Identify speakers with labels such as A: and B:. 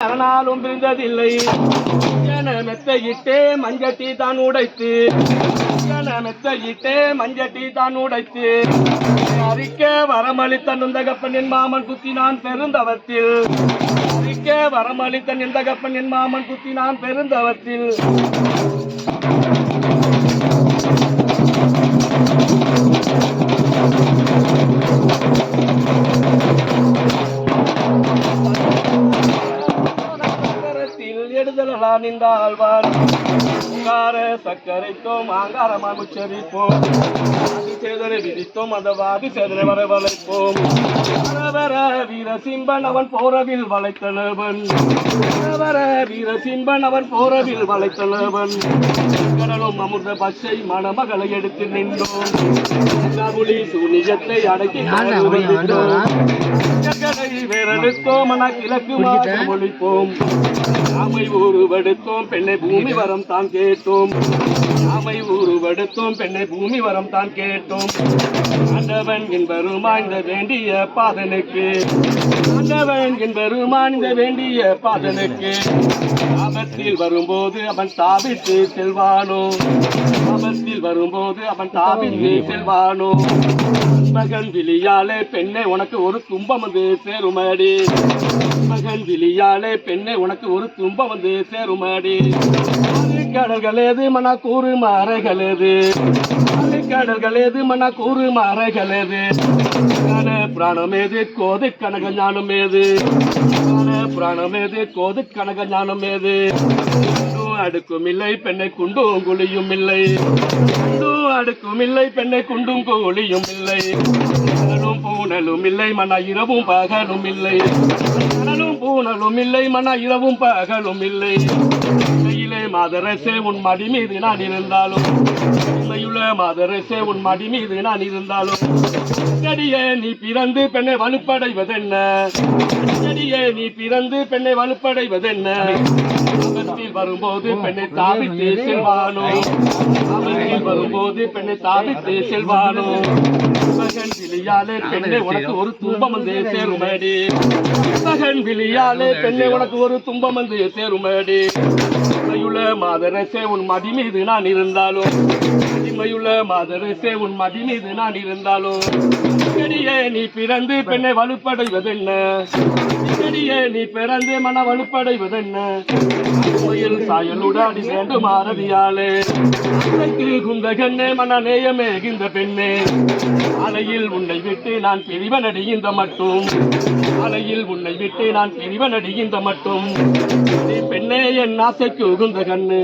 A: அரணாலும் பிரிந்ததில்லை. மெத்தையிட்டே மஞ்சட்டி தான் உடைத்து மெத்தையிட்டே மஞ்சட்டி தான் உடைத்து அறிக்க வரமளித்த நுந்தகப்பன் என் மாமன் குத்தினான் பெருந்தவத்தில். அறிக்க வரமளித்த நுந்தகப்பன் என் மாமன் குத்தினான் பெருந்தவத்தில். எடுதலா நின்றாழ்வார் சக்கரைத்தோம் ஆங்காரமாக உச்சரிப்போம். சேதனை விதித்தோம் அதவாதி சேதனை வரவழைப்போம். வரவர வீர சிம்பன் அவன் போரவில் வளைத்தனவன். வரவர வீர சிம்பன் அவன் போரவில் வளைத்தனவன். கடலும் அமிர்த பச்சை மணமகளை எடுத்து நின்றோம். புலி சூனியத்தை அடக்கி வேறெடுத்தோம் என கிழக்கு மாற்றம் ஒழிப்போம். ஆமை ஊருவெடுத்தோம் பெண்ணை பூமி வரம் தான் கேட்டோம். ஆமை ஊருவெடுத்தோம் பெண்ணை பூமி வரம் தான் கேட்டோம். ஆண்டவன் என்பருமாய்ந்த வேண்டிய பாதனுக்கு. ஆண்டவன் என்பருமாய்ந்த வேண்டிய பாதனுக்கு. ஆபத்தில் வரும்போது அவன் தாவிட்டு செல்வானோ. ஆபத்தில் வரும்போது அவன் தாவிட்டு செல்வானோ. மகன் விழியாலே பெண்ணை உனக்கு ஒரு துன்பம் வந்து சேருமடி. மகன் விழியாலே பெண்ணை உனக்கு ஒரு துன்பம் வந்து சேருமடி. கடல்கள் ஏது மன கூறு மறைகள் ஏது. கடல்கள் ஏது மன கூறு மறைகள் ஏது. பிராணம் ஏது கோது கனக ஞானம் ஏது. பிராணம் ஏது கோது கனக ஞானம் ஏது. அடுக்கும் இல்லை பெண்ணை குண்டும் குழியும் இல்லை. அடுக்கும் இல்லை பெண்ணை குண்டும் கோழியும் இல்லை. கனலும் பூனலும் இல்லை மன இரவும் பகலும் இல்லை. கனலும் பூனலும் இல்லை மன இரவும் பகலும் இல்லை. உண்மையிலே மாதரசே உன் மடி மீது நான் இருந்தாலும். உண்மையுள்ள மாதரசே உன் மடி மீது நான் இருந்தாலும். அடியே நீ பிறந்து பெண்ணை வலுப்படைவதென்ன. அடியே நீ பிறந்து பெண்ணை வலுப்படைவதென்ன. ஆபத்தில் வரும்போது பெண்ணை தாவித்து செல்வானோ. ஆபத்தில் வரும்போது பெண்ணை தாவித்து செல்வானோ. மகன் விழியாலே பெண்ணை உனக்கு ஒரு துன்பம் வந்து சேருமடி. மகன் விழியாலே பெண்ணை உனக்கு ஒரு துன்பம் வந்து சேருமடி. அடிமையுள்ள மாதரசே உன் மடி மீது நான் இருந்தாலும். அடிமையுள்ள மாதரசே உன் மடி மீது நான் இருந்தாலும். அடியே நீ பிறந்து பெண்ணை வலுப்படைவதென்ன. அடியே நீ பிறந்து மன வலுப்படைவதென்ன. கோயில் சாயலுடாடி வேண்டும் ஆரதியாலே. குந்தகண்ணே மன நேயமேகின்ற பெண்ணே. அலையில் உன்னை விட்டு நான் பிரிவனடைகின்ற மட்டும். அலையில் உன்னை விட்டு நான் பிரிவனடைகின்ற மட்டும். பெண்ணே என் ஆசைக்கு உகுந்த கண்ணு.